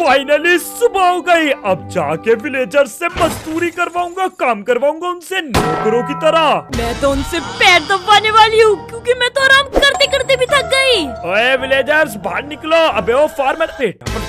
Finally सुबह हो गई। अब जाके विलेजर्स से मजदूरी करवाऊंगा, काम करवाऊंगा उनसे नौकरों की तरह। मैं तो उनसे पैर दबाने वाली हूँ क्योंकि मैं तो आराम करते करते भी थक गई। ओए विलेजर्स बाहर निकलो। अबे वो फार्मर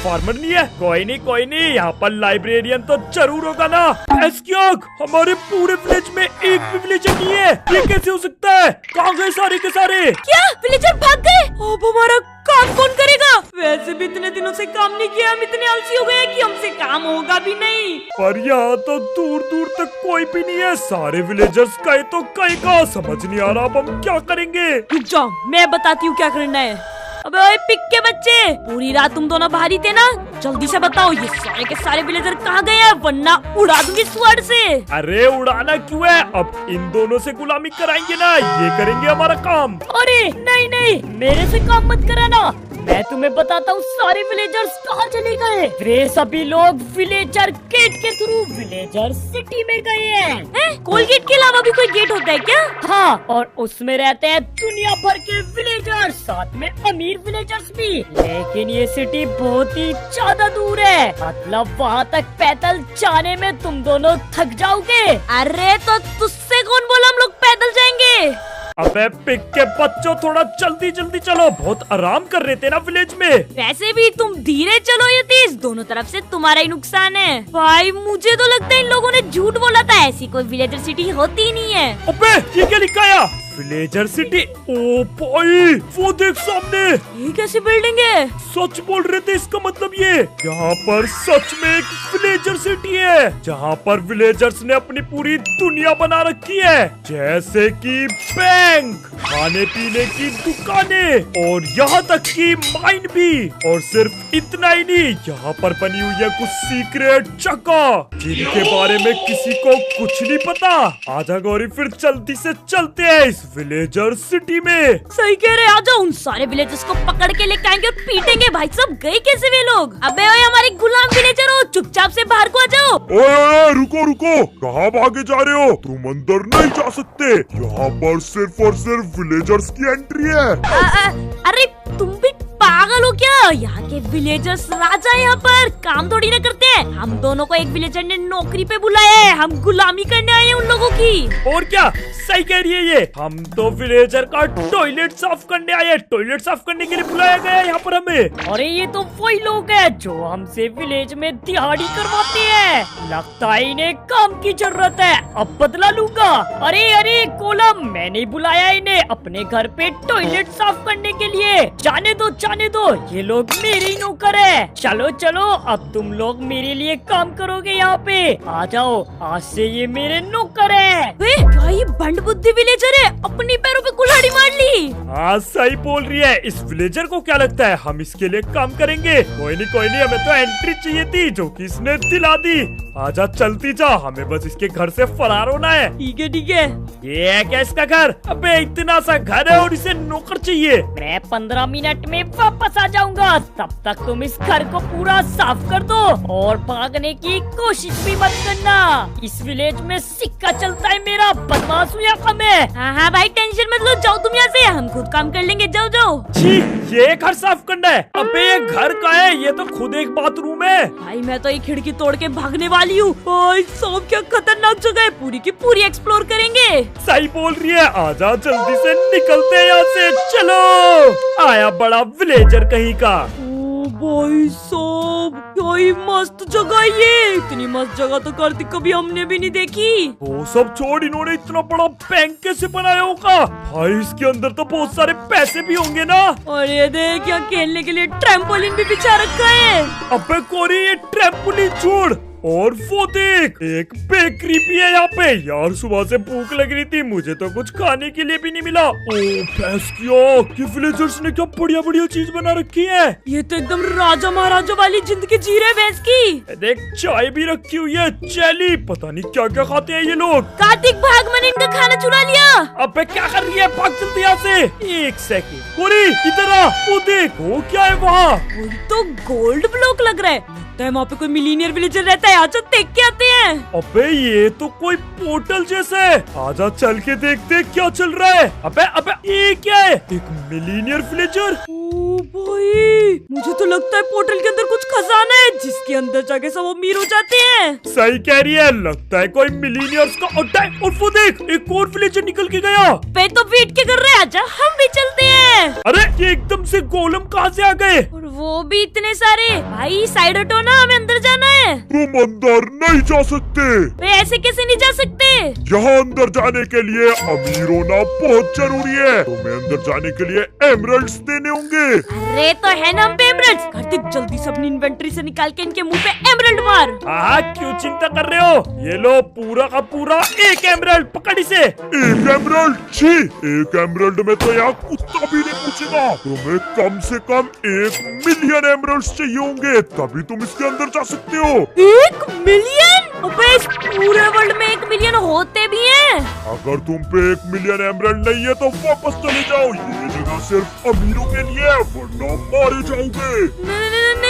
फार्मर नहीं है। कोई नहीं यहाँ पर लाइब्रेरियन तो जरूर होगा ना। इसकी आँख, हमारे पूरे विलेज में एक भी विलेजर नहीं है। ये कैसे हो सकता है? कहाँ गए सारे के सारे? क्या विलेजर भाग गए? अब हमारा काम कौन करेगा? वैसे भी इतने दिनों से काम नहीं किया, हम इतने आलसी हो गए कि हमसे काम होगा भी नहीं। पर यहाँ तो दूर दूर तक कोई भी नहीं है। सारे विलेजर्स गए तो कहीं का समझ नहीं आ रहा। अब हम क्या करेंगे? रुक जाओ, मैं बताती हूँ क्या करना है। अबे ओए पिक के बच्चे, पूरी रात तुम दोनों बाहर ही थे ना? जल्दी से बताओ ये सारे के सारे विलेजर कहाँ गए हैं, वरना उड़ा दूंगी स्वॉर्ड से। अरे उड़ाना क्यों है? अब इन दोनों से गुलामी कराएंगे ना, ये करेंगे हमारा काम। अरे नहीं, मेरे से काम मत कराना। मैं तुम्हें बताता हूँ सारे विलेजर्स कहाँ चले गए। वे सभी लोग विलेजर गेट के थ्रू विलेजर सिटी में गए हैं। कोलगेट के अलावा भी कोई गेट होता है क्या? हाँ, और उसमें रहते हैं दुनिया भर के विलेजर्स, साथ में अमीर विलेजर्स भी। लेकिन ये सिटी बहुत ही ज्यादा दूर है, मतलब वहाँ तक पैदल जाने में तुम दोनों थक जाओगे। अरे तो तुझसे कौन बोला हम लोग पैदल जाएंगे? अबे पिक के बच्चों, थोड़ा जल्दी जल्दी चलो, बहुत आराम कर रहे थे ना विलेज में। वैसे भी तुम धीरे चलो या तेज, दोनों तरफ से तुम्हारा ही नुकसान है। भाई मुझे तो लगता है इन लोगों ने झूठ बोला था, ऐसी कोई विलेजर सिटी होती ही नहीं है। अबे ये क्या लिखा है? Villager city? ओ भाई वो देख सामने, ये कैसी बिल्डिंग है? सच बोल रहे थे, इसका मतलब ये यहाँ पर सच में एक विलेजर सिटी है, जहाँ पर विलेजर्स ने अपनी पूरी दुनिया बना रखी है, जैसे कि बैंक, खाने पीने की दुकानें और यहाँ तक कि माइन भी। और सिर्फ इतना ही नहीं, यहाँ पर बनी हुई है कुछ सीक्रेट जगह जिनके बारे में किसी को कुछ नहीं पता। आजा गौरी, फिर जल्दी से चलते हैं इस विलेजर सिटी में। सही कह रहे, आ जाओ, उन सारे विलेजर्स को पकड़ के लेके आएंगे और पीटेंगे। भाई सब गए कैसे वे लोग? अबे ओए हमारे गुलाम विलेजर हो, चुपचाप से बाहर को आ जाओ। ओए रुको, कहाँ भागे जा रहे हो? तुम अंदर नहीं जा सकते, यहाँ पर सिर्फ और सिर्फ विलेजर्स की एंट्री है। अरे तुम भी पागल हो क्या? यहाँ के विलेजर्स राजा है, यहाँ पर काम थोड़ी ना करते हैं। हम दोनों को एक विलेजर ने नौकरी पे बुलाया है, हम गुलामी करने आए हैं उन लोगों की। और क्या, सही कह रही है ये। हम तो विलेजर का टॉयलेट साफ करने आए हैं, टॉयलेट साफ करने के लिए बुलाया गया है यहाँ पर हमें। अरे ये तो वही लोग हैं जो हमसे विलेज में दिहाड़ी करवाते हैं। लगता है इन्हें काम की जरूरत है, अब बदला लूंगा। अरे कोलम, मैंने बुलाया इन्हें अपने घर पे टॉयलेट साफ करने के लिए। जाने दो, ये लोग मेरे ही नौकर है। चलो, अब तुम लोग मेरे लिए काम करोगे यहाँ पे। आ जाओ, आज से ये मेरे नौकर है। क्या ये बंड बुद्धि विलेजर है? अपनी पैरों पे कुल्हाड़ी मार ली। हाँ सही बोल रही है। इस विलेजर को क्या लगता है हम इसके लिए काम करेंगे? कोई नहीं, हमें तो एंट्री चाहिए थी जो कि इसने दिला दी। आजा चलती जा, हमें बस इसके घर से फरार होना है। ठीक है। ये है क्या इसका घर? अबे इतना सा घर है और इसे नौकर चाहिए। मैं 15 मिनट में वापस आ जाऊंगा, तब तक तुम इस घर को पूरा साफ कर दो और भागने की कोशिश भी मत करना। इस विलेज में सिक्का चलता है मेरा, बदमाश हूँ या कम है? हाँ भाई टेंशन मत लो, जाओ तुम यहाँ से, हम खुद काम कर लेंगे। जाओ। जी, ये घर साफ करना है? अबे ये घर का है, ये तो खुद एक बाथरूम है। भाई मैं तो ये खिड़की तोड़ के भागने वाली हूँ। सब क्या खतरनाक जगह है, पूरी की पूरी एक्सप्लोर करेंगे। सही बोल रही है, आजा जल्दी से निकलते हैं यहाँ से। चलो, आया बड़ा विलेजर कहीं का। भाई साहब क्या ही मस्त जगह है ये। इतनी मस्त जगह तो कार्तिक कभी हमने भी नहीं देखी। वो सब छोड़, इन्होंने इतना बड़ा बैंक कैसे बनाया होगा? भाई इसके अंदर तो बहुत सारे पैसे भी होंगे ना। अरे देख, यहाँ खेलने के लिए ट्रैम्पोलिन भी बिछा रखा है। अबे कोरी, ये ट्रैम्पोलिन छोड़, और वो देख, एक बेकरी भी है यहाँ पे। यार सुबह से भूख लग रही थी, मुझे तो कुछ खाने के लिए भी नहीं मिला। ओ भैंस की आँख, ये विलेजर्स ने क्या बढ़िया चीज बना रखी है। ये तो एकदम राजा महाराजा वाली जिंदगी जी रहे भैंस की। देख चाय भी रखी हुई है, चैली, पता नहीं क्या क्या खाते हैं ये लोग। कार्तिक भाग, मैंने इनका खाना चुरा लिया। अबे क्या कर रही है, भाग जल्दी यहाँ से। एक सेकंड, कोरी इधर आ, वो देख, वो क्या है वहाँ? वो तो गोल्ड ब्लॉक लग रहा है, लगता है वहाँ पे कोई मिलीनियर विलेजर रहता है। आजा देख के आते हैं। अबे ये तो कोई पोर्टल जैसा है, आजा चल के देखते क्या चल रहा है। अबे ये क्या है? एक मिलीनियर विलेजर। ओ भाई, मुझे तो लगता है पोर्टल के अंदर कुछ खजाना है जिसके अंदर जाके सब अमीर हो जाते हैं। सही कह रही है, लगता है कोई मिलीनियर्स का अड्डा है। और वो देख, एक और विलेजर निकल के गया। पे तो वेट के कर रहे हैं, आजा हम भी चलते हैं। अरे ये एकदम से गोलम कहाँ से आ गए? और वो भी इतने सारे। भाई साइड हटो ना, हमें अंदर जाना है। तुम अंदर नहीं जा सकते। वे ऐसे कैसे नहीं जा सकते? यहाँ अंदर जाने के लिए अमीर होना बहुत जरूरी है। तुम्हें अंदर जाने के लिए एमरल्ड्स देने होंगे। अरे तो है ना हम पे एमरल्ड। कार्तिक जल्दी से अपनी इन्वेंटरी से निकाल के इनके मुंह पे एमरल्ड मार। हाँ, क्यों चिंता कर रहे हो? ये लो पूरा का पूरा एक एमरल्ड, पकड़ इसे। एक एमरल्ड? छी, एक एमरल्ड में तो यहाँ कुत्ता भी नहीं पूछेगा। तुम्हें कम से कम 1 मिलियन एमरल्ड्स चाहिए होंगे, तभी तुम इसके अंदर जा सकते हो। 1 मिलियन? अबे इस पूरे वर्ल्ड में 1 मिलियन होते भी हैं। अगर तुम पे 1 मिलियन एमरल्ड नहीं है तो वापस चले जाओ। ये जगह सिर्फ अमीरों के लिए है, वरना मारे जाओगे।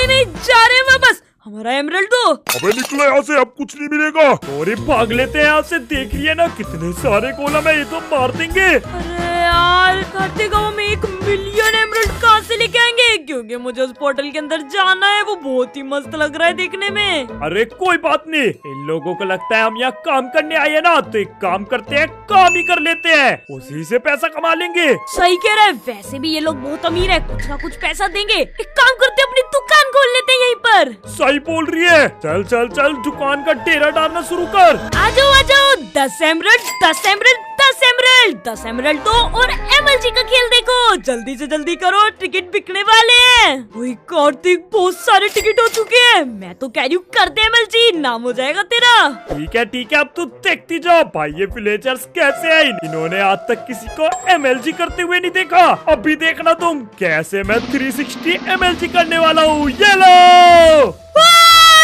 नहीं, जा रहे हैं वापस। हमारा एमरल्ड दो। अबे निकलो यहाँ से, अब कुछ नहीं मिलेगा। और भाग लेते हैं यहाँ से। देख रही है ना कितने सारे गोलम है, ये तो मार देंगे। अरे यार कार्तिक, हम 1 मिलियन एमरल्ड कहाँ से लेके आएंगे? क्योंकि मुझे उस पोर्टल के अंदर जाना है, वो बहुत ही मस्त लग रहा है देखने में। अरे कोई बात नहीं, इन लोगों को लगता है हम यहाँ काम करने आए हैं ना, तो एक काम करते हैं, काम ही कर लेते हैं, उसी से पैसा कमा लेंगे। सही कह रहा है, वैसे भी ये लोग बहुत अमीर है, कुछ ना कुछ पैसा देंगे। एक काम करते हैं, अपनी दुकान खोल लेते हैं यहीं पर। सही बोल रही है, चल चल चल दुकान का डेरा डालना शुरू कर। आ जाओ 10 एमरल्ड 10 एमरल्ड 10 एमरल्ड 10 एमरल्ड दो और एमएलजी का खेल देखो। जल्दी से जल्दी करो, टिकट बिकने वाले हैं। ओए कार्तिक, बहुत सारे टिकट हो चुके हैं। मैं तो कह रही हूँ कर दे एमएलजी, नाम हो जाएगा तेरा। ठीक है, अब तू देखती जाओ भाई ये विलेजर्स कैसे है। इन्होंने आज तक किसी को एमएलजी करते हुए नहीं देखा। अभी देखना तुम कैसे मैं 360 एमएलजी करने वाला हूँ। ये लो,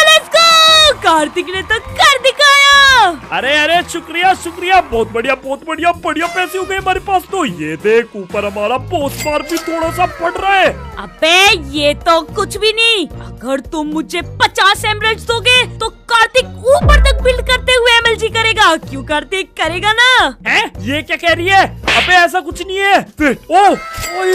लेट्स गो। कार्तिक ने तो कर दिखाया। अरे शुक्रिया, बहुत बढ़िया पैसे हो गए हमारे पास। तो ये देख, ऊपर हमारा पोस्ट बार भी थोड़ा सा बढ़ रहा है। अबे ये तो कुछ भी नहीं। अगर तुम मुझे 50 एमरल्ड्स दोगे तो कार्तिक ऊपर तक बिल्ड करते हुए एमएलजी करेगा। क्यों कार्तिक, करेगा ना? हैं? ये क्या कह रही है? अबे ऐसा कुछ नहीं है। ओह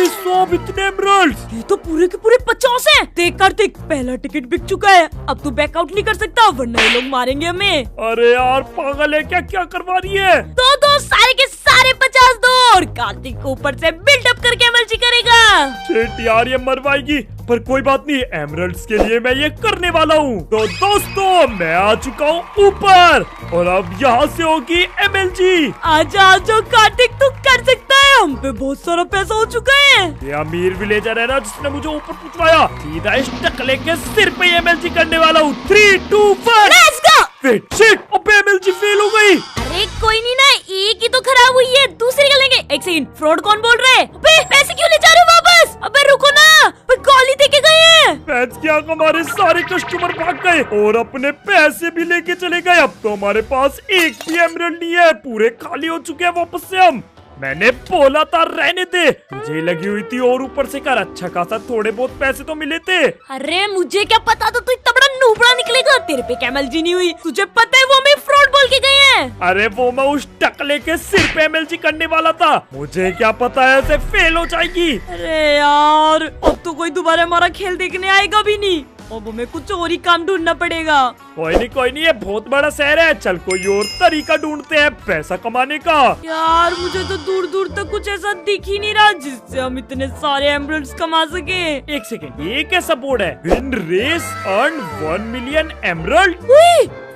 सब इतने एमरल्ड्स, ये तो पूरे के पूरे 50 हैं। देख कार्तिक, पहला टिकट बिक चुका है, अब तू बैकआउट नहीं कर सकता वरना ये लोग मारेंगे हमें। अरे यार पागल है क्या करवा रही है? दो सारे के सारे 50 दो और कार्तिक को ऊपर से बिल्डअप करके एमएलजी करेगा। शिट यार, ये मरवाएगी, पर कोई बात नहीं, एमरल्ड्स के लिए मैं ये करने वाला हूँ। तो दोस्तों, मैं आ चुका हूँ ऊपर और अब यहाँ से होगी एमएलजी। आजा कार्तिक, तू कर सकता है, हम पे बहुत सारा पैसा हो चुका है। ये अमीर विलेजर है ना जिसने मुझे ऊपर पूछवाया, सीधा इस टकले के सिर पे एमएलजी करने वाला हूँ। 3, 2, 1 लेट्स गो। शिट, अब एमएलजी फेल हो गई। अरे कोई नहीं ना, एक ही तो खराब हुई है, दूसरी कर लेंगे। एक सेकंड, फ्रॉड कौन बोल रहे हैं? अबे पैसे क्यों ले जा रहे हो वापस? अबे रुको ना, गाली दे के गए हैं। पैंच क्या, हमारे सारे कस्टमर भाग गए और अपने पैसे भी लेके चले गए। अब तो हमारे पास एक भी एमरल्ड नहीं है, पूरे खाली हो चुके हैं वापस से हम। मैंने बोला था रहने दे, तुझे लगी हुई थी और ऊपर से कर, अच्छा खासा थोड़े बहुत पैसे तो मिले थे। अरे मुझे क्या पता था तू इतना बड़ा नूबड़ा निकलेगा। तेरे पे क्या एमएलजी नहीं हुई? तुझे पता है वो हमें फ्रॉड बोल के गए हैं। अरे वो मैं उस टकले के सिर पे एमएलजी करने वाला था, मुझे क्या पता है ऐसे फेल हो जाएगी। अरे यार, अब तो कोई दोबारा हमारा खेल देखने आएगा भी नहीं। अब हमें कुछ और ही काम ढूंढना पड़ेगा। कोई नहीं, ये बहुत बड़ा शहर है, चल कोई और तरीका ढूंढते हैं पैसा कमाने का। यार मुझे तो दूर दूर तक कुछ ऐसा दिख ही नहीं रहा जिससे हम इतने सारे एमरल्ड्स कमा सके। एक सेकेंड, ये कैसा बोर्ड है? Win race earn 1 million emerald.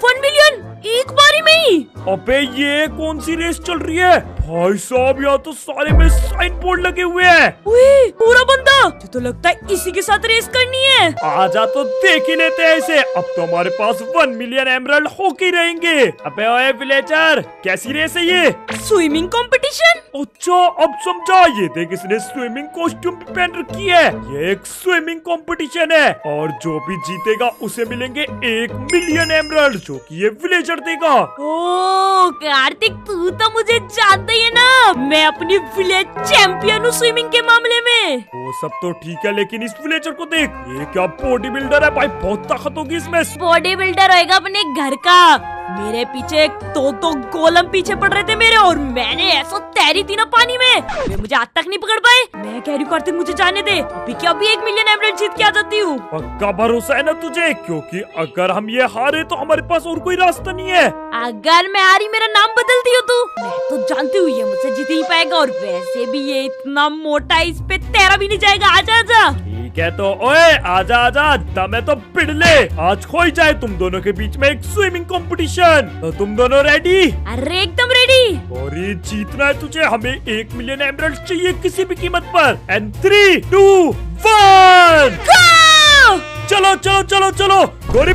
1 million एक बारी में ही? अबे ये कौन सी रेस चल रही है भाई साहब? यहाँ तो सारे में साइन बोर्ड लगे हुए हैं। पूरा बंदा, मुझे तो लगता है इसी के साथ रेस करनी है। आजा तो देख ही लेते हैं इसे। अब तो हमारे पास 1 मिलियन एमरल्ड होके रहेंगे। अबे ओए विलेजर, कैसी रेस है ये? Swimming competition. अच्छा अब समझा, ये देख इसने स्विमिंग कॉस्ट्यूम भी पहन रखी है। ये एक स्विमिंग कंपटीशन है और जो भी जीतेगा उसे मिलेंगे 1 मिलियन एमरल्ड, जो कि ये विलेजर देगा। ओ कार्तिक, तू तो मुझे जानता ही है ना, मैं अपनी विलेज चैंपियन हूँ स्विमिंग के मामले में। वो सब तो ठीक है, लेकिन इस विलेजर को देख, ये क्या बॉडी बिल्डर है भाई, बहुत ताकत होगी इसमें। बॉडी बिल्डर होएगा अपने घर का, मेरे पीछे दो गोलम पीछे पड़ रहे थे मेरे, और मैंने ऐसा तैरी थी ना पानी में, वे मुझे आज तक नहीं पकड़ पाए। मैं कह रही हूँ कार्तिक मुझे जाने दे, अभी क्या अभी 1 मिलियन एमराल्ड जीत के आ जाती हूँ। पक्का भरोसा है ना तुझे? क्योंकि अगर हम ये हारे तो हमारे पास और कोई रास्ता नहीं है। अगर मैं हारी मेरा नाम बदलती हो तू, मैं तो जानती हूँ ये मुझसे जीत ही पाएगा, और वैसे भी ये इतना मोटा है, इस पे तैरा भी नहीं जाएगा। आजा आजा। ठीक है तो ओए आजा आजा, दम है तो पिड़ ले। आज हो ही जाए तुम दोनों के बीच में एक स्विमिंग कंपटीशन। तो तुम दोनों रेडी? अरे एकदम रेडी। और ये जीतना है तुझे, हमें 1 मिलियन एमराल्ड चाहिए किसी भी कीमत पर। एंड 3, 2, 1 चलो चलो चलो चलो गोरी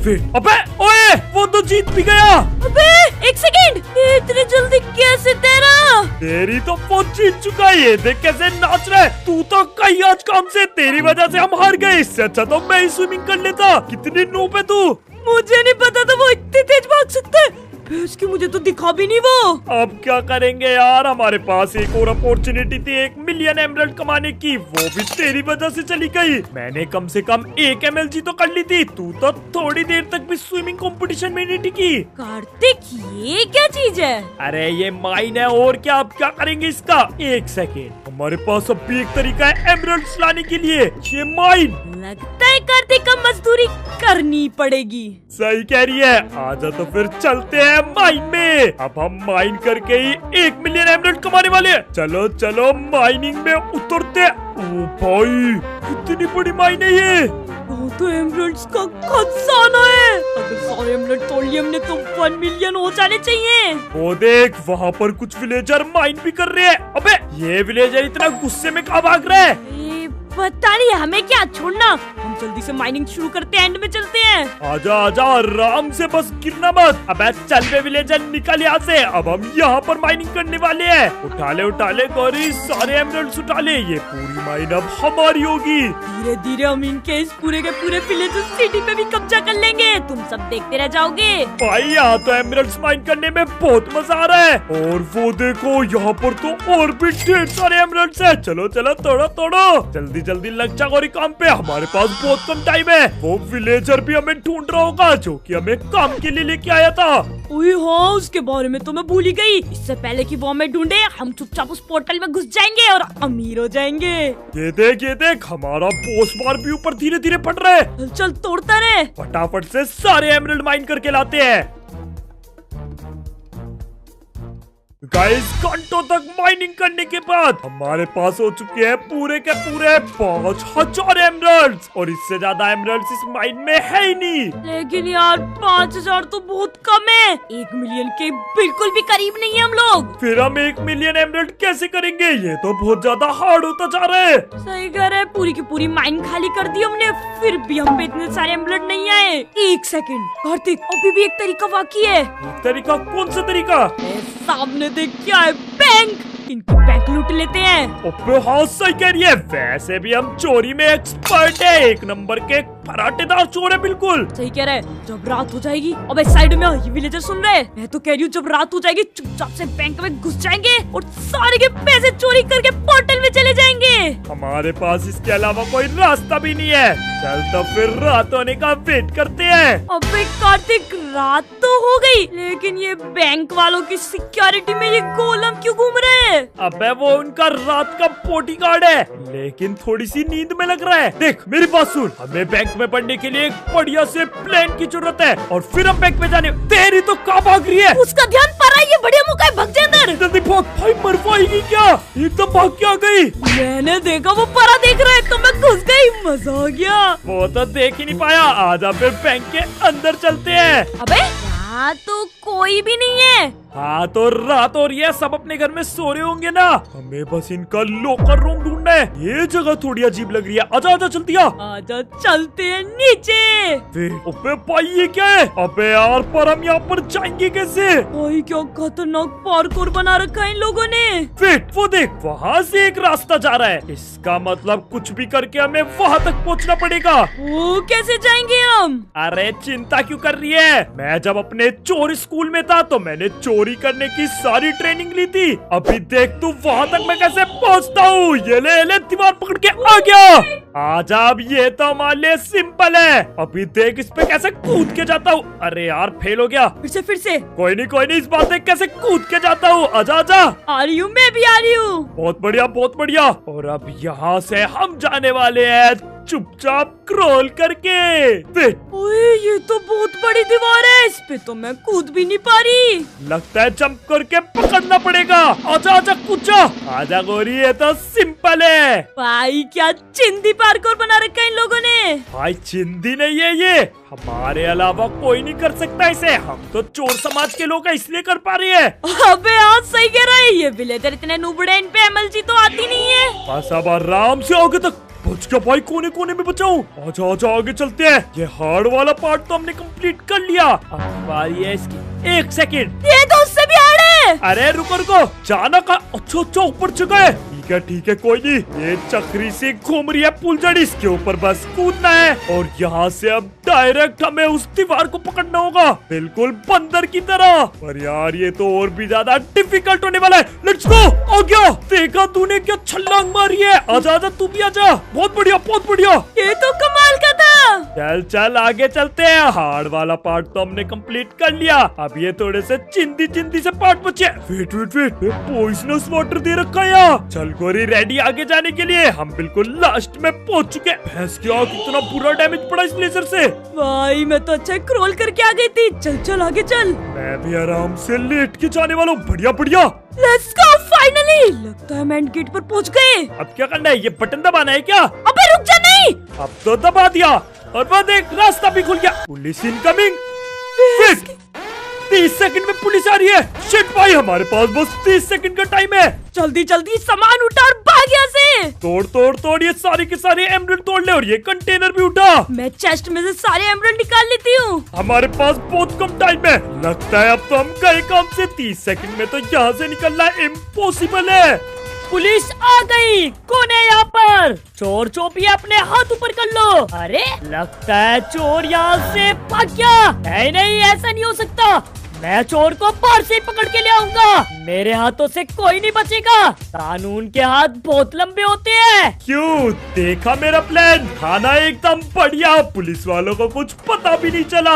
अबे ओए वो तो जीत भी गया। अबे 1 सेकेंड, इतनी जल्दी कैसे तैरा? तेरी तो वो जीत चुका है, ये देख कैसे नाच रहा है। तू तो कहीं आज काम से, तेरी वजह से हम हार गए। इससे अच्छा तो मैं ही स्विमिंग कर लेता। कितनी नूब है तू। मुझे नहीं पता था वो इतनी तेज भाग सकता है। इसकी मुझे तो दिखा भी नहीं वो। अब क्या करेंगे यार, हमारे पास एक और अपॉर्चुनिटी थी 1 मिलियन एमराल्ड कमाने की, वो भी तेरी वजह से चली गई। मैंने कम से कम 1 MLG तो कर ली थी, तू तो थोड़ी देर तक भी स्विमिंग कंपटीशन में नहीं टिकी। कार्तिक ये क्या चीज है? अरे ये माइन है, और क्या। अब क्या करेंगे इसका? 1 सेकेंड, हमारे पास अब भी एक तरीका है एमराल्ड्स लाने के लिए, ये माइन। लगता है कार्तिक का मजदूरी करनी पड़ेगी। सही कह रही है। आजा तो फिर चलते हैं माइन में। अब हम माइन करके ही 1 मिलियन एमराल्ड कमाने वाले हैं। चलो चलो माइनिंग में उतरते। ओ भाई कितनी बड़ी माइन है ये। वो तो एमराल्ड्स का खजाना है। अगर सारे एमराल्ड तोड़ लिए हमने तो 1 मिलियन हो जाने चाहिए। वो देख वहाँ पर कुछ विलेजर माइन भी कर रहे हैं। अबे ये विलेजर इतना गुस्से में कहाँ भाग रहा है? पता नहीं, हमें क्या छोड़ना, हम जल्दी से माइनिंग शुरू करते हैं, एंड में चलते हैं। आजा आजा आराम से, बस गिरना मत। अबे चल बे विलेजर, निकल यहाँ से। अब हम यहाँ पर माइनिंग करने वाले हैं। उठा ले गौरी, सारे एमराल्ड्स उठा ले। ये पूरी माइन अब हमारी होगी। धीरे धीरे हम इनके इस पूरे के पूरे विलेज सिटी पे भी कब्जा कर लेंगे, तुम सब देखते रह जाओगे। भाई यहाँ तो एमराल्ड्स माइन करने में बहुत मजा आ रहा है। और वो देखो यहाँ पर तो और भी ढेर सारे एमराल्ड्स है। चलो चलो तोड़ो तोड़ो, जल्दी जल्दी लग जा गौरी काम पे, हमारे पास बहुत कम टाइम है। वो विलेजर भी हमें ढूंढ रहा होगा जो कि हमें काम के लिए लेके आया था। ओए हाँ, उसके बारे में तो मैं भूल ही गई। इससे पहले कि वो हमें ढूंढे, हम चुपचाप उस पोर्टल में घुस जाएंगे और अमीर हो जाएंगे। ये देख हमारा बॉस बार भी ऊपर धीरे धीरे फट रहा है। चल चल तोड़ता रहे, फटाफट से सारे एमराल्ड माइन करके लाते हैं। गाइस घंटों तक माइनिंग करने के बाद हमारे पास हो चुके हैं पूरे के पूरे 5000 एमराल्ड्स, और इससे ज्यादा एमराल्ड्स इस माइन में है ही नहीं। लेकिन यार 5000 तो बहुत कम है, 1 मिलियन के बिल्कुल भी करीब नहीं है हम लोग। फिर हम 1 मिलियन एमराल्ड कैसे करेंगे? ये तो बहुत ज्यादा हार्ड होता जा रहा है। सही कह रहे, पूरी की पूरी माइन खाली कर दी हमने, फिर भी हम पे इतने सारे एमराल्ड नहीं आए। 1 सेकंड कार्तिक, अभी भी एक तरीका बाकी है। एक तरीका? कौन सा तरीका? सामने देख, क्या है? बैंक। इनकी बैंक लूट लेते हैं। अबे हाँ सही कह रही है, वैसे भी हम चोरी में एक्सपर्ट है, 1 नंबर के फराटेदार चोर है। बिल्कुल सही कह रहे, जब रात हो जाएगी, अबे साइड में ये विलेजर सुन रहे हैं, मैं तो कह रही हूँ जब रात हो जाएगी चुपचाप से बैंक में घुस जाएंगे और सारे के पैसे चोरी करके पोर्टल में चले जाएंगे। हमारे पास इसके अलावा कोई रास्ता भी नहीं है। चल तो फिर रात होने का वेट करते हैं। अबे कार्तिक, रात तो हो गई, लेकिन ये बैंक वालों की सिक्योरिटी में ये गोलम क्यों घूम रहे हैं? अबे वो उनका रात का बॉडीगार्ड है, लेकिन थोड़ी सी नींद में लग रहा है। देख मेरी बात सुन, हमें बैंक में पढ़ने के लिए एक बढ़िया से प्लान की जरूरत है, और फिर हम बैंक में जाने। तेरी तो कहाँ भाग रही है? उसका ध्यान पर ये बढ़िया मौका है, भाग जा अंदर। जल्दी भाग भाई, मरवाएगी क्या? एकदम भाग के आ गई। मैंने देखा वो परा देख रहा है तो मैं घुस गई, मजा आ गया। वो तो देख ही नहीं पाया। आजा फिर बैंक के अंदर चलते हैं। अबे यहाँ तो कोई भी नहीं है। हाँ तो रात हो रही है, सब अपने घर में सो रहे होंगे ना। हमें बस इनका लॉकर रूम ढूंढना है। ये जगह थोड़ी अजीब लग रही है। आजा आजा चलती है। आजा चलते हैं नीचे। अबे भाई ये क्या है? अबे यार पर हम यहाँ पर जाएंगे कैसे? भाई क्या खतरनाक पार्कोर बना रखा है इन लोगों ने। फिर वो देख, वहाँ से एक रास्ता जा रहा है। इसका मतलब कुछ भी करके हमें वहाँ तक पहुँचना पड़ेगा। वो कैसे जाएंगे हम? अरे चिंता क्यों कर रही है? मैं जब अपने चोरी स्कूल में था तो मैंने चोरी चोरी करने की सारी ट्रेनिंग ली थी। अभी देख तू वहाँ तक मैं कैसे पहुँचता हूँ। ये ले दीवार पकड़ के आ गया। आजा, अब ये तो हमारे लिए सिंपल है। अभी देख इस पे कैसे कूद के जाता हूँ। अरे यार फेल हो गया। फिर से कोई नहीं, इस बात कैसे कूद के जाता हूँ। आजा आजा। आ रही हूँ, मैं भी आ रही हूँ। बहुत बढ़िया। और अब यहाँ से हम जाने वाले हैं चुपचाप क्रॉल करके। ओए, ये तो बहुत बड़ी दीवार है, इस पे तो मैं कूद भी नहीं पा रही। लगता है जंप करके पकड़ना पड़ेगा। आजा कूद जा। आजा गोरी, ये तो सिंपल है। भाई क्या चिंदी पार्कोर बना रखा है इन लोगों ने। भाई चिंदी नहीं है ये, हमारे अलावा कोई नहीं कर सकता इसे। हम तो चोर समाज के लोग हैं, इसलिए कर पा रही है। अबे हाँ, सही कह रहा है। ये विलेजर इतने नूबड़े, इन पे एमएलजी तो आती नहीं है। बस अब आराम से आगे तक बच गया भाई, कोने में बचाऊं। आजा आगे चलते हैं। ये हार्ड वाला पार्ट तो हमने कंप्लीट कर लिया। अब बारी है इसकी। 1 सेकंड। ये तो उससे भी हार्ड है। अरे रुको, जाना का। अच्छा ऊपर चुका है। ठीक है कोई नहीं। ये चक्री सी घूम रही है फुलझड़ी, इसके ऊपर बस कूदना है। और यहाँ से अब डायरेक्ट हमें उस दीवार को पकड़ना होगा, बिल्कुल बंदर की तरह। पर यार ये तो और भी ज्यादा डिफिकल्ट होने वाला है। Let's go. आ गया। देखा तूने क्या छलांग मारी है। आजा तू भी आजा। बहुत बढ़िया। ये तो कमाल का था। चल आगे चलते हैं। हार्ड वाला पार्ट तो हमने कंप्लीट कर लिया। अब ये थोड़े से चिंदी से पार्ट बचे। वेट पॉइजनस वाटर दे रखा है यहाँ। चल गोरी, रेडी आगे जाने के लिए। हम बिल्कुल लास्ट में पहुंच चुके। भैंस क्या कितना बुरा डैमेज पड़ा इस लेजर से। भाई मैं तो अच्छा क्रॉल करके आ गई थी। चल आगे चल। मैं भी आराम से लेट के जाने वाला हूँ। बढ़िया। Let's go, finally. लगता है मेन गेट पर पहुंच गए। अब क्या करना है, ये बटन दबाना है क्या? अबे रुक जा, नहीं। अब तो दबा दिया और वह देख रास्ता भी खुल गया। Police incoming. 30 सेकंड में पुलिस आ रही है। शिट भाई, हमारे पास बस 30 सेकंड का टाइम है। जल्दी सामान उठा और भाग यहाँ से। तोड़ ये सारे के सारे एमराल्ड तोड़ ले। और ये कंटेनर भी उठा। मैं चेस्ट में से सारे एमराल्ड निकाल लेती हूँ। हमारे पास बहुत कम टाइम है। लगता है अब तो हम गए काम से। 30 सेकंड में तो यहाँ से निकलना इम्पॉसिबल है। पुलिस आ गई। कौन है यहाँ पर? चोर चोपी अपने हाथ ऊपर कर लो। अरे लगता है चोर यहाँ से भाग गया। नहीं, ऐसा नहीं हो सकता। मैं चोर को बाहर से पकड़ के ले आऊंगा। मेरे हाथों से कोई नहीं बचेगा। कानून के हाथ बहुत लंबे होते हैं। क्यों? देखा मेरा प्लान? थाना एकदम बढ़िया। पुलिस वालों को कुछ पता भी नहीं चला।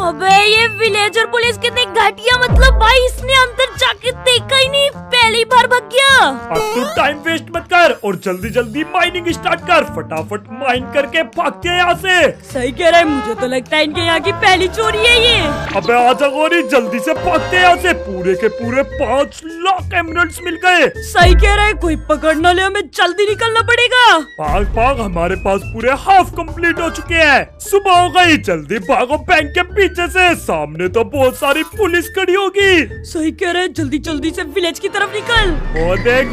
अबे ये विलेजर पुलिस कितनी घटिया। मतलब भाई इसने अंदर जाके देखा ही नहीं, पहली बार भाग गया। अब तू टाइम वेस्ट मत कर और जल्दी माइनिंग स्टार्ट कर। फटाफट माइन करके भागते हैं यहाँ से। सही कह रहा है। मुझे तो लगता है इनके यहाँ की पहली चोरी है ये। अबे आजा गोरी, जल्दी से भागते हैं यहाँ से। पूरे के पूरे 5 लाख एमराल्ड्स मिल गए। सही कह रहा है, कोई पकड़ न ले, हमें जल्दी निकलना पड़ेगा। भाग, हमारे पास पूरे हाफ कंप्लीट हो चुके हैं। सुबह हो गई, जल्दी भागो बैंक के पीछे से। सामने तो बहुत सारी पुलिस खड़ी होगी। सही कह रहे हैं, जल्दी से विलेज की तरफ निकल। वो देख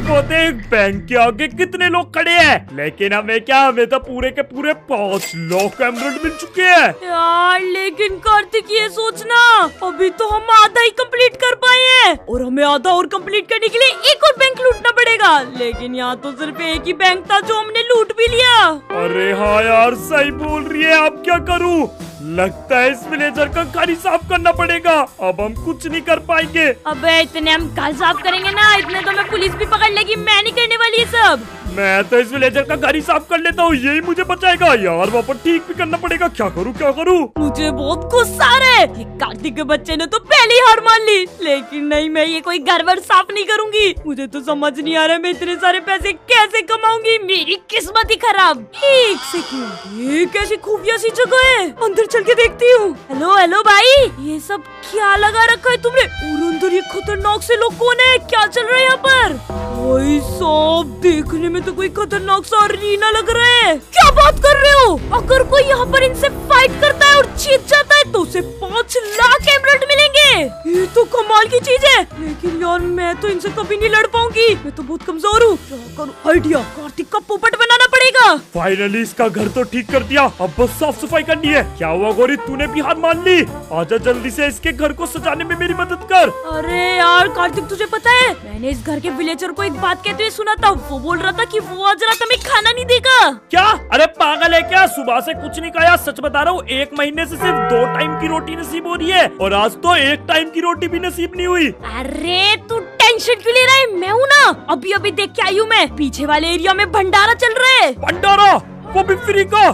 बैंक के आगे कितने लोग खड़े हैं। लेकिन हमें क्या, हमें तो पूरे के पूरे 5 लाख एमराल्ड मिल चुके हैं यार। लेकिन कार्तिक ये सोचना, अभी तो हम आधा ही कंप्लीट कर पाए हैं और हमें आधा और कंप्लीट करने के लिए एक और बैंक लूटना पड़ेगा। लेकिन यहाँ तो सिर्फ एक ही बैंक था जो हमने लूट भी लिया। अरे हाँ यार, सही बोल रही है। अब क्या करूँ? लगता है इस विलेजर का घर ही साफ करना पड़ेगा। अब हम कुछ नहीं कर पाएंगे। अबे इतने हम घर साफ करेंगे ना, इतने तो मैं पुलिस भी पकड़ लेगी। मैं नहीं करने वाली ये सब। मैं तो इस विलेजर का घर ही साफ कर लेता हूँ, यही मुझे बचाएगा। यार वहाँ पर ठीक भी करना पड़ेगा। क्या करूँ? मुझे बहुत गुस्सा आ रहा है। ये कार्तिक के बच्चे ने तो पहले ही हार मान ली। लेकिन नहीं, मैं ये कोई घर वर साफ नहीं करूंगी। मुझे तो समझ नहीं आ रहा है मैं इतने सारे पैसे कैसे कमाऊंगी। मेरी किस्मत ही खराब। 1 सेकंड, ये कैसी खुफिया सी जगह है। अंदर चल के देखती हूँ। हेलो भाई, ये सब क्या लगा रखा है तुमने? और अंदर ये खतरनाक से लोग कौन है? क्या चल रहा है यहाँ पर? भाई साहब, देखने में तो कोई खतरनाक सा रीना लग रहा है। क्या बात कर रहे हो? अगर कोई यहाँ पर इनसे फाइट करता है और जीत जाता है तो उसे 5 लाख एमराल्ड मिलेंगे। ये तो कमाल की चीज है। लेकिन यार मैं तो इनसे कभी नहीं लड़ पाऊंगी। मैं तो बहुत कमजोर हूँ। क्या करूँ? आइडिया, कार्तिक का पोपट बनाना पड़ेगा। फाइनली इसका घर तो ठीक कर दिया, अब बस साफ सफाई करनी है। क्या हुआ गौरी, तूने भी हार मान ली? आजा जल्दी से इसके घर को सजाने में मेरी मदद कर। अरे यार कार्तिक, तुझे पता है मैंने इस घर के विलेजर को एक बात कहते हुए सुना था। वो बोल रहा था कि वो आज रात हमें खाना नहीं देगा। क्या? अरे पागल है क्या? सुबह से कुछ नहीं खाया, सच बता रहा हूँ। 1 महीने से सिर्फ 2 टाइम की रोटी नसीब हो रही है और आज तो 1 टाइम की रोटी भी नसीब नहीं हुई। अरे तू टेंशन क्यों ले रहा है? मैं हूँ ना, अभी अभी देख के आई हूँ मैं। पीछे वाले एरिया में भंडारा चल रहा है। भंडारा? वो भी फ्री का?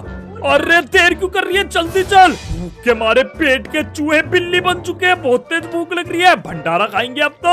अरे देर क्यों कर रही है, जल्दी चल। भूख के मारे पेट के चूहे बिल्ली बन चुके हैं, बहुत तेज भूख लग रही है। भंडारा खाएंगे अब तो।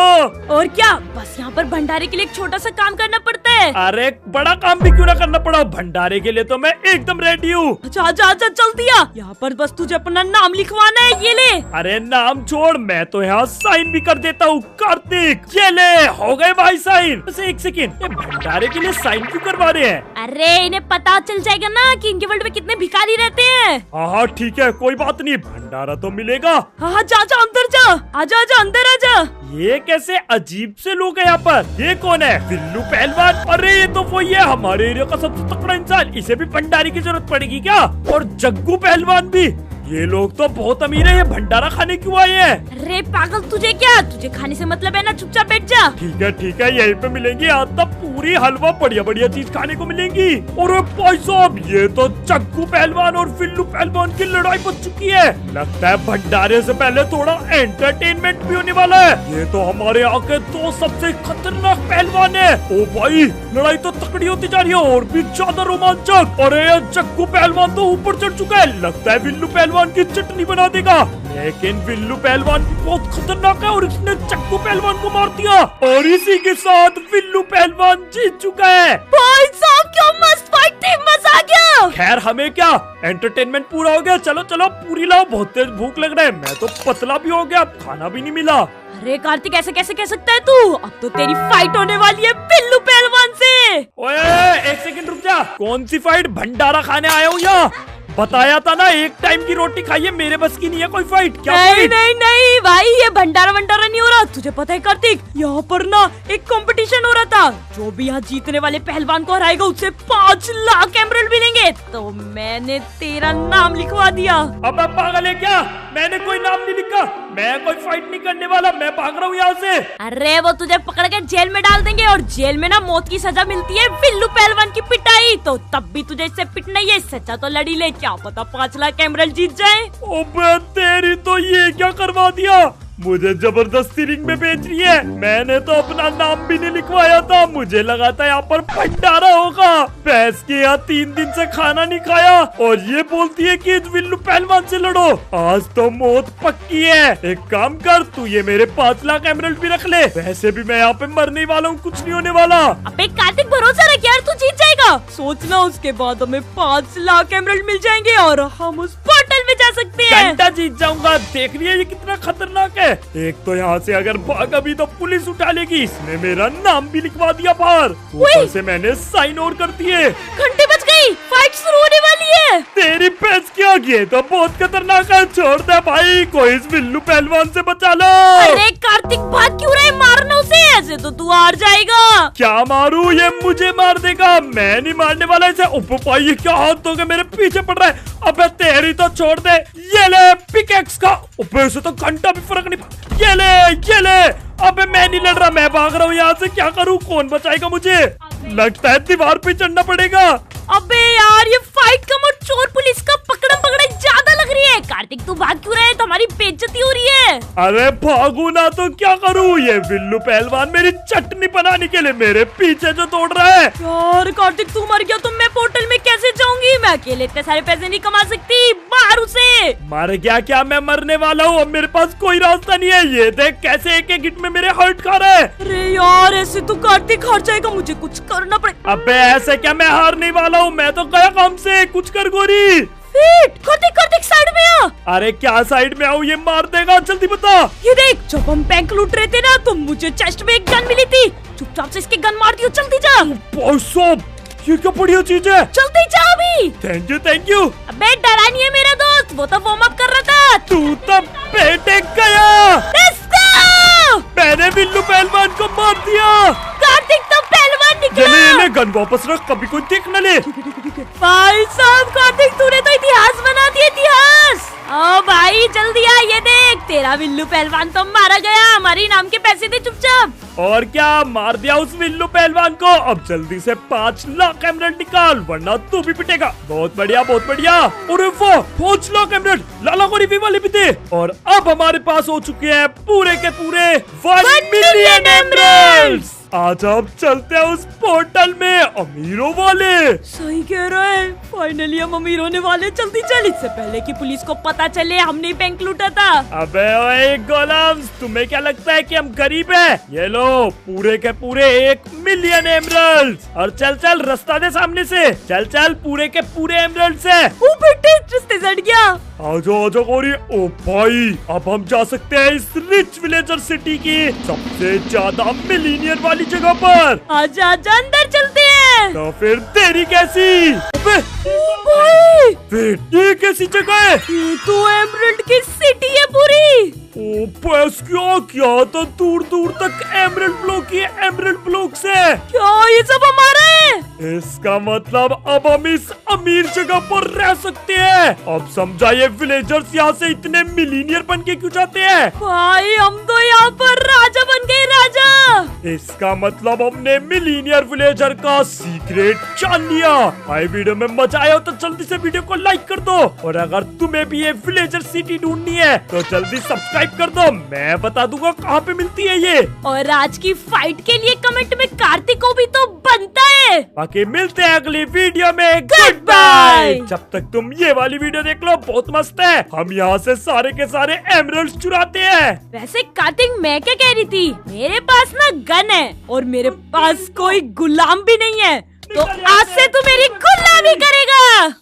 और क्या, बस यहाँ पर भंडारे के लिए एक छोटा सा काम करना पड़ता है। अरे बड़ा काम भी क्यों ना करना पड़ा, भंडारे के लिए तो मैं एकदम रेडी हूँ। अच्छा आजा आजा जल्दी आ, यहाँ पर बस तुझे अपना नाम लिखवाना है, ये ले। अरे नाम छोड़, मैं तो यहाँ साइन भी कर देता हूँ। कार्तिक, ये ले, हो गए भाई साइन। बस 1 सेकेंड, ये भंडारे के लिए साइन क्यों करवा रहे हैं? अरे इन्हें पता चल जाएगा ना कि इनके वर्ल्ड में कितने भिखारी रहते हैं। हाँ ठीक है, कोई बात नहीं, भंडारा तो मिलेगा। हाँ जा जा अंदर जा, आजा आजा अंदर आजा। ये कैसे अजीब से लोग हैं यहाँ पर? ये कौन है? बिल्लू पहलवान? अरे ये तो वही है, हमारे एरिया का सबसे तगड़ा इंसान। इसे भी भंडारे की जरूरत पड़ेगी क्या? और जग्गू पहलवान भी? ये लोग तो बहुत अमीर है, ये भंडारा खाने क्यों आए हैं? अरे पागल, तुझे क्या, तुझे खाने से मतलब है ना, चुपचाप बैठ जा। ठीक है, यहीं पे मिलेंगी। आज तो पूरी हलवा बढ़िया बढ़िया चीज खाने को मिलेंगी। और भाई साहब, ये तो जग्गू पहलवान और बिल्लू पहलवान की लड़ाई बच चुकी है। लगता है भंडारे से पहले थोड़ा एंटरटेनमेंट भी होने वाला है। ये तो हमारे यहाँ के 2 सबसे खतरनाक पहलवान है। ओ भाई, लड़ाई तो तकड़ी होती जा रही है और भी ज्यादा रोमांचक। अरे जग्गू पहलवान तो ऊपर चढ़ चुका है, लगता है बिल्लू पहलवान की चटनी बना देगा। लेकिन बिल्लू पहलवान बहुत खतरनाक है और इसने जग्गू पहलवान को मार दिया और इसी के साथ बिल्लू पहलवान जीत चुका है। भाई साहब क्या मस्त फाइट थी, मजा आ गया। खैर हमें क्या, एंटरटेनमेंट पूरा हो गया। चलो चलो पूरी लाओ, बहुत तेज भूख लग रहा है। मैं तो पतला भी हो गया, अब खाना भी नहीं मिला। अरे कार्तिक, ऐसे कैसे कह सकता है तू? अब तो तेरी फाइट होने वाली है बिल्लू पहलवान से। ओए 1 सेकंड रुक जा, कौन सी फाइट? भंडारा खाने आया हूँ यहाँ। बताया था ना 1 टाइम की रोटी खाइए, मेरे बस की नहीं है कोई फाइट। क्या नहीं फाइट? नहीं नहीं भाई, ये भंडारा वंडारा नहीं हो रहा। तुझे पता है कार्तिक, यहाँ पर ना एक कंपटीशन हो रहा था। जो भी यहाँ जीतने वाले पहलवान को हराएगा उसे 5 लाख एमराल्ड मिलेंगे। तो मैंने तेरा नाम लिखवा दिया। अब आप पागल है क्या? मैंने कोई नाम नहीं लिखा, मैं कोई फाइट नहीं करने वाला, मैं भाग रहा हूँ यहाँ से। अरे वो तुझे पकड़ के जेल में डाल देंगे और जेल में ना मौत की सजा मिलती है बिल्लू पहलवान की पिटाई। तो तब भी तुझे इससे पिटना ही है, सच्चा तो लड़ी ले, क्या पता 5 लाख एमराल्ड जीत जाए। ओबे तेरी तो ये क्या करवा दिया, मुझे जबरदस्ती रिंग में बेच रही है। मैंने तो अपना नाम भी नहीं लिखवाया था, मुझे लगा था यहाँ पर भंडारा होगा। भैंस के यहाँ 3 दिन से खाना नहीं खाया और ये बोलती है कि बिल्लू पहलवान से लड़ो। आज तो मौत पक्की है। एक काम कर, तू ये मेरे 5 लाख एमराल्ड भी रख ले, वैसे भी मैं यहाँ पे मरने वाला हूँ, कुछ नहीं होने वाला। अबे कार्तिक, भरोसा रख यार, तू जीत जाएगा। सोचना, उसके बाद हमें 5 लाख एमराल्ड मिल जाएंगे और हम उस पोर्टल में जा सकते हैं। घंटा जीत जाऊंगा, देख रही है ये कितना खतरनाक है। एक तो यहाँ से अगर भागा भी तो पुलिस उठा लेगी। इसने मेरा नाम भी लिखवा दिया बाहर, ऊपर से मैंने साइन और कर दिए। घंटे बज गई, फाइट शुरू होने वाली है। तेरी पैस क्या, ये तो बहुत खतरनाक है। छोड़ दे भाई, कोई इस बिल्लू पहलवान से बचा लो। अरे कार्तिक, भाग क्यों रहे? मारना उसे, ऐसे तो तू हार जाएगा। क्या मारू, ये मुझे मार देगा, मैं नहीं मारने वाला इसे। उप भाई, ये क्या हाथ धो के मेरे पीछे पड़ रहा है। अबे तेरी तो छोड़ दे, ये ले पिकेक्स का। ऊपर से तो घंटा भी फर्क नहीं। ये ले। अबे मैं नहीं लड़ रहा, मैं भाग रहा हूँ यहाँ से। क्या करूँ, कौन बचाएगा मुझे? लगता है दीवार पे चढ़ना पड़ेगा। अबे यार, ये फाइट कम और चोर पुलिस का पकड़म पकड़ाई ज्यादा लग रही है। कार्तिक तू भाग क्यों रहा है? तुम्हारी बेइज्जती हो रही है। अरे भागू ना तो क्या करूँ, ये बिल्लू पहलवान मेरी चटनी बनाने के लिए मेरे पीछे जो दौड़ रहा है। यार कार्तिक, तू मर गया तो मैं पोर्टल में कैसे जाऊंगी? मैं अकेले इतने सारे पैसे नहीं कमा सकती, मार उसे। मर गया क्या? मैं मरने वाला हूँ, अब मेरे पास कोई रास्ता नहीं है। ये देख कैसे एक एक हिट में मेरे हार्ट खा रहा है। अरे यार, ऐसे तो कार्तिक हार जाएगा, मुझे कुछ करना पड़ेगा। अबे ऐसे क्या, मैं हारने वाला हूँ, मैं तो गया काम से। कुछ कर गोरी। कार्तिक साइड में आ। अरे क्या साइड में आऊँ, ये मार देगा, जल्दी बता। ये देख, जब हम बैंक लूट रहे थे ना तो मुझे चेस्ट में एक गन मिली थी, चुपचाप से इसके गन मार दियो, जल्दी जा। ये क्या बढ़िया चीज है, जल्दी जा अभी। Thank you. अबे डरा नहीं है मेरा दोस्त, वो तो वार्म अप कर रहा था। तू तो पेटे गया। Let's go! मैंने बिल्लू पहलवान को मार दिया। कार्तिक तो पहलवान क्या? ले गन वापस रख, कभी कोई देख न ले। भाई साहब कार्तिक, तूने तो इतिहास बना दिया, इतिहास। ओ भाई जल्दी आ, ये देख तेरा विल्लू पहलवान तो मारा गया। हमारे इनाम के पैसे दे चुपचाप। और क्या, मार दिया उस विल्लू पहलवान को। अब जल्दी से 5 लाख एमराल्ड निकाल, वरना तू भी पिटेगा। बहुत बढ़िया बहुत बढ़िया। अरे वाह, 5 लाख एमराल्ड लाला गरीबी वाले भी थे। और अब हमारे पास हो चुके हैं पूरे के पूरे 1 मिलियन एमराल्ड। आज अब चलते हैं उस पोर्टल में, अमीरों वाले। सही कह रहा है, फाइनली हम अमीर होने वाले। जल्दी चल, इससे पहले कि पुलिस को पता चले हमने बैंक लूटा था। अबे ओए गोलम्स, तुम्हें क्या लगता है कि हम गरीब हैं? ये लो पूरे के पूरे 1 मिलियन एमराल्ड्स। और चल चल, रास्ता दे सामने से। चल चल, पूरे के पूरे एमराल्ड्स है। ओ बेटे, रास्ते से हट गया। आजो गौरी। ओ भाई, अब हम जा सकते हैं इस रिच विलेजर सिटी की सबसे ज्यादा मिलीनियर वाली जगह पर। आजा आजा, अंदर चलते हैं। तो फिर देरी कैसी? अबे भाई, फिर ये कैसी जगह है? ये तो एमराल्ड की सिटी है पूरी। ओ बस क्या तो दूर दूर तक एमराल्ड ब्लॉक ही एमराल्ड ब्लॉक से। क्या ये सब हमारा है? इसका मतलब अब हम इस अमीर जगह पर रह सकते हैं। अब समझा ये विलेजर्स यहाँ से इतने मिलीनियर बन के क्यों जाते हैं। भाई हम तो यहाँ पर राजा बन गए, राजा। इसका मतलब हमने मिलीनियर विलेजर का सीक्रेट जान लिया। भाई वीडियो में मजा आया हो तो जल्दी से वीडियो को लाइक कर दो। और अगर तुम्हें भी ये विलेजर सिटी ढूंढनी है तो जल्दी सब्सक्राइब कर दो, मैं बता दूंगा कहाँ पे मिलती है ये। और आज की फाइट के लिए कमेंट में कार्तिक को भी तो बनता है। बाकी मिलते हैं अगली वीडियो में। Goodbye. जब तक तुम ये वाली वीडियो देख लो, बहुत मस्त है। हम यहाँ से सारे के सारे एमराल्ड्स चुराते हैं। वैसे कार्तिक, मैं क्या कह रही थी, मेरे पास ना गन है और मेरे पास कोई गुलाम भी नहीं है, तो आज से तू मेरी गुलामी करेगा।